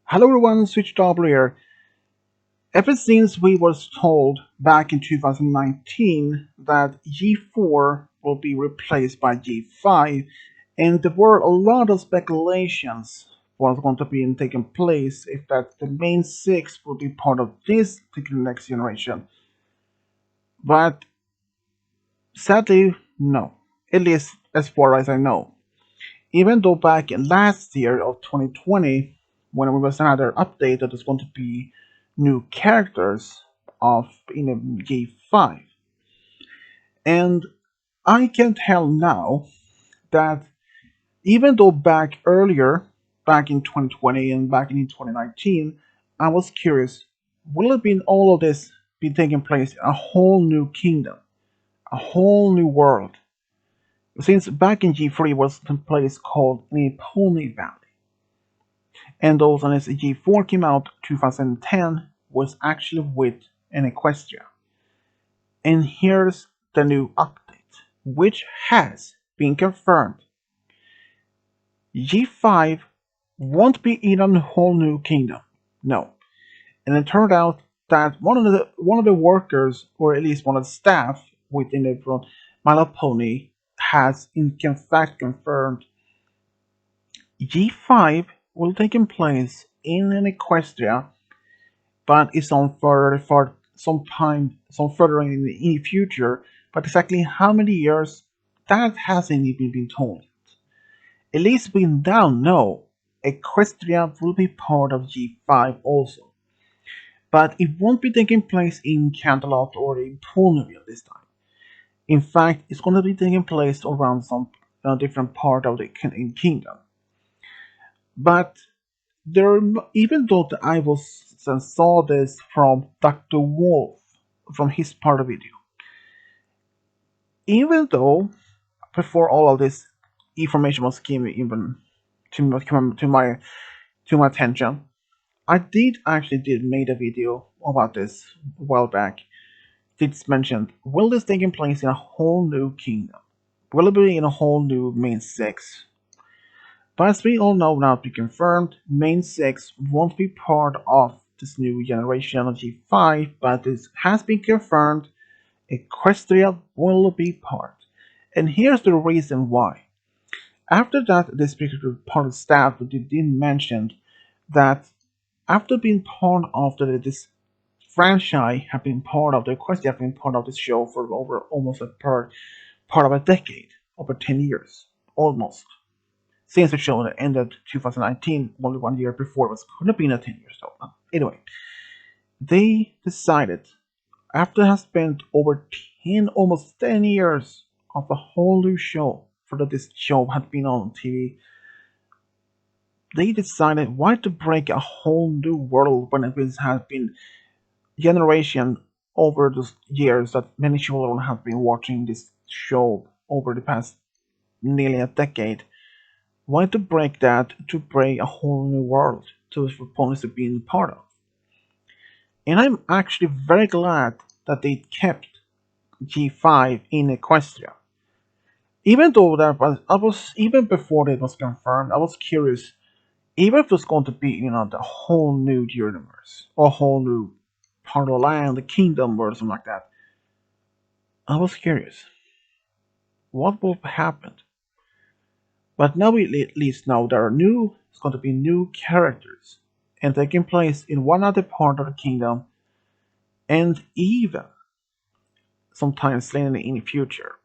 Hello everyone, Switch Double here. Ever since we was told back in 2019 that G4 will be replaced by G5, and there were a lot of speculations was going to be taking place if that the main six will be part of this particular next generation. But sadly, no. At least as far as I know. Even though back in last year of 2020, when there was another update that was going to be new characters of in a G5, and I can tell now that even though back earlier, back in 2020 and back in 2019, I was curious, will it be all of this be taking place in a whole new kingdom, a whole new world? Since back in G3 was a place called Neponi Valley. And those on SG4 came out 2010 was actually with an Equestria. And here's the new update, which has been confirmed. G5 won't be in a whole new kingdom. No. And it turned out that one of the workers, or at least one of the staff within the Malaponi, has in fact confirmed G5 will take place in an Equestria, but it's on for some time, some further in the future. But exactly how many years, that hasn't even been told. At least we now know Equestria will be part of G5 also, but it won't be taking place in Canterlot or in Pulneville this time. In fact, it's going to be taking place around some different part of the kingdom. But there, even though I was saw this from Dr. Wolf from his part of the video, even though before all of this information was came even to my attention, I did actually did made a video about this a while back. It's mentioned, will this taking place in a whole new kingdom? Will it be in a whole new main six? But as we all know now to be confirmed, Main 6 won't be part of this new generation of G5, but it has been confirmed Equestria will be part. And here's the reason why. After that, this particular part of staff did mention that after being part of this franchise, have been part of the Equestria, have been part of this show for over almost a part of a decade, over 10 years, almost since the show that ended 2019, only 1 year before it was going to be a 10 years old. Anyway, they decided, after having spent over 10, almost 10 years of a whole new show, for that this show had been on TV, they decided why to break a whole new world when it has been generation over the years that many children have been watching this show over the past nearly a decade. Why to break that to break a whole new world to for opponents to be part of? And I'm actually very glad that they kept G5 in Equestria. Even though I was even before it was confirmed, I was curious, even if it was going to be, the whole new universe or whole new part of the land, the kingdom or something like that. I was curious, what will happen? But now we at least know there are it's going to be new characters and taking place in one other part of the kingdom and even sometimes later in the future.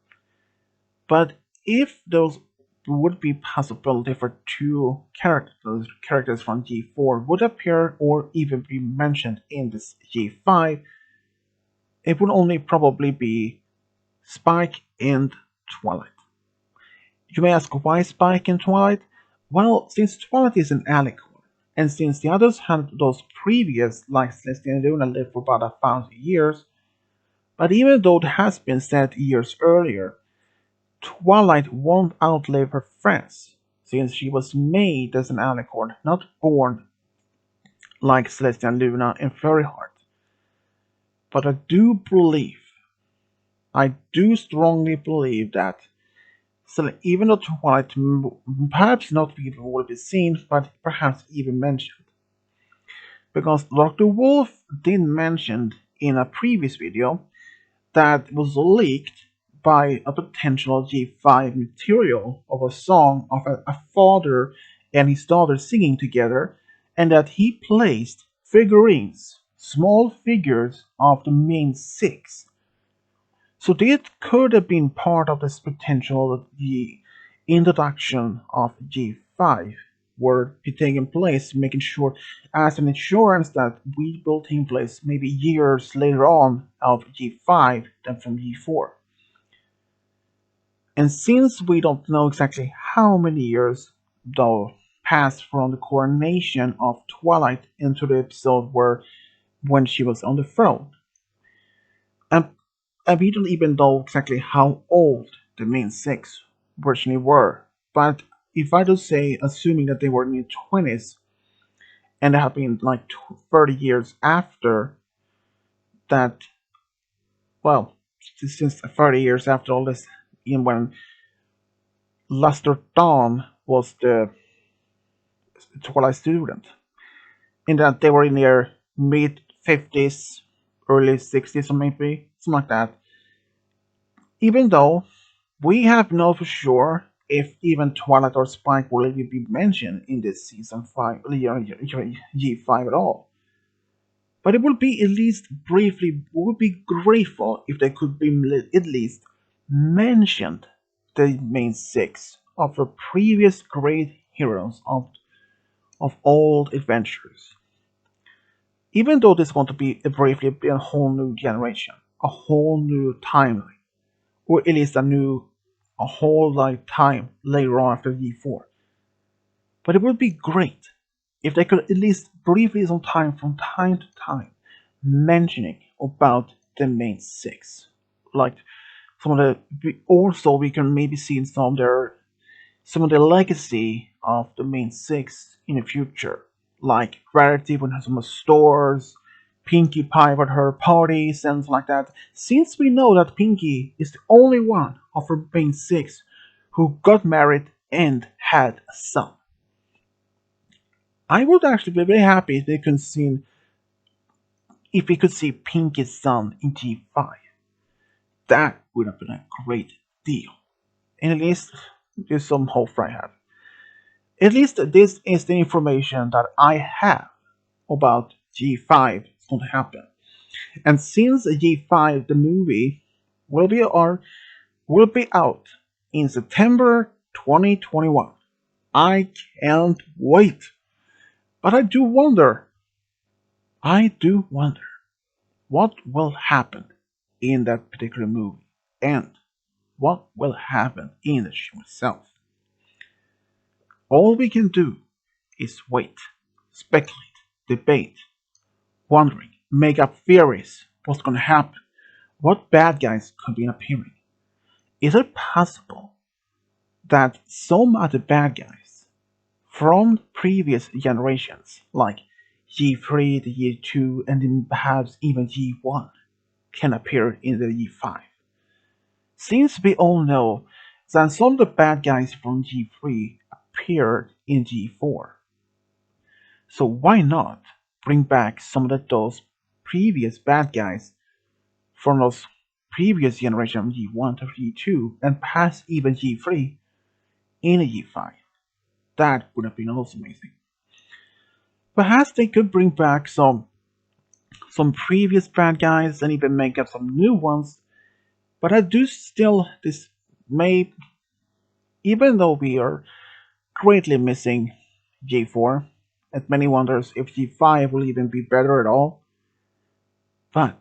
But if those would be possibility for two characters from G4 would appear or even be mentioned in this G5, it would only probably be Spike and Twilight. You may ask why Spike and Twilight? Well, since Twilight is an alicorn, and since the others had those previous, like Celestia and Luna, lived for about 1,000 years, but even though it has been said years earlier, Twilight won't outlive her friends, since she was made as an alicorn, not born like Celestia and Luna and Fairyheart. But I do strongly believe that still, even though Twilight perhaps not even will be seen, but perhaps even mentioned, because Dr. Wolf did mention in a previous video that was leaked by a potential G5 material of a song of a father and his daughter singing together, and that he placed figurines, small figures of the main six. So this could have been part of this potential the introduction of G5 were taking place, making sure as an insurance that we will take place maybe years later on of G5 than from G4. And since we don't know exactly how many years though passed from the coronation of Twilight into the episode where when she was on the throne, and we don't even know exactly how old the main six originally were. But if I do say, assuming that they were in their 20s and they have been like 30 years after that, well, since 30 years after all this, in when Luster Dawn was the Twilight student, in that they were in their mid 50s, early 60s, or maybe something like that. Even though we have no for sure if even Twilight or Spike will even be mentioned in this season 5, G5 at all. But it would be at least briefly, would be grateful if they could be at least mentioned the main six of the previous great heroes of old adventures. Even though this want to be briefly a whole new generation, a whole new timeline, or at least a whole lifetime later on after G4. But it would be great if they could at least briefly some time from time to time mentioning about the main six. Like some of the also we can maybe see some of the legacy of the main six in the future. Like Rarity when her some stores, Pinkie Pie with her parties and like that. Since we know that Pinkie is the only one of her main six who got married and had a son. I would actually be very happy if we could see Pinkie's son in G5. That would have been a great deal. And at least there's some hope I have. At least this is the information that I have about G5 is going to happen. And since G5 the movie will be out in September 2021, I can't wait. But I do wonder what will happen in that particular movie and what will happen in the show itself. All we can do is wait, speculate, debate, wondering, make up theories. What's going to happen? What bad guys could be appearing? Is it possible that some of the bad guys from previous generations, like G3, the G2, and then perhaps even G1, can appear in the G5? Since we all know that some of the bad guys from G3 appeared in G4, so why not bring back some of those previous bad guys from those previous generation of G1 to G2 and perhaps even G3 in a G5? That would have been also amazing. Perhaps they could bring back some previous bad guys and even make up some new ones. But I do still this may even though we are greatly missing G4, and many wonders if G5 will even be better at all. But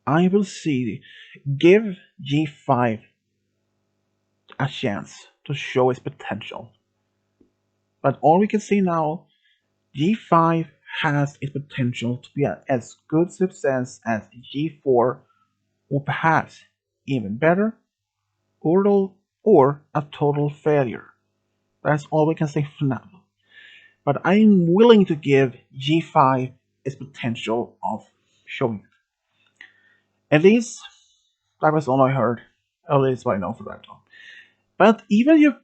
I will see give G5 a chance to show its potential. But all we can see now, G5 has its potential to be as good success as G4, or perhaps even better, or a total failure. That's all we can say for now. But I'm willing to give G5 its potential of showing it. At least that was all I heard. At least what I know for that. But even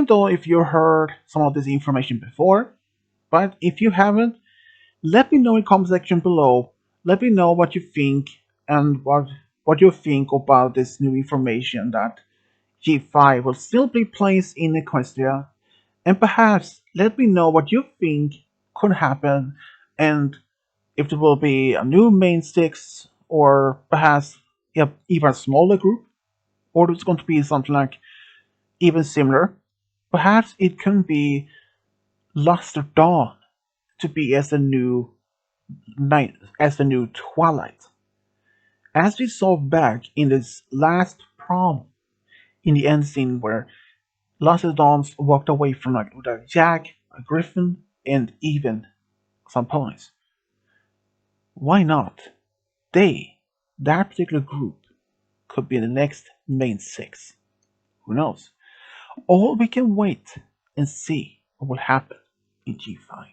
though if you heard some of this information before, But if you haven't, let me know in the comment section below. Let me know what you think and what you think about this new information that G5 will still be placed in Equestria, and perhaps let me know what you think could happen, and if there will be a new main six, or perhaps even a smaller group, or it's going to be something like even similar. Perhaps it can be Luster Dawn to be as the new night, as the new Twilight. As we saw back in this last prom, in the end scene where Luster Dawns walked away from with a Jack, a Griffin, and even some ponies. Why not? That particular group, could be the next main six. Who knows? Or we can wait and see what will happen in G5.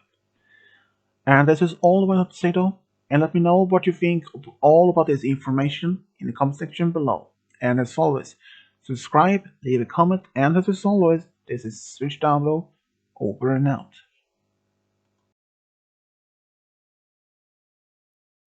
And this is all I want to say though. And let me know what you think of all about this information in the comment section below. And as always, subscribe, leave a comment, and as always, this is Switch Down Low, over and out.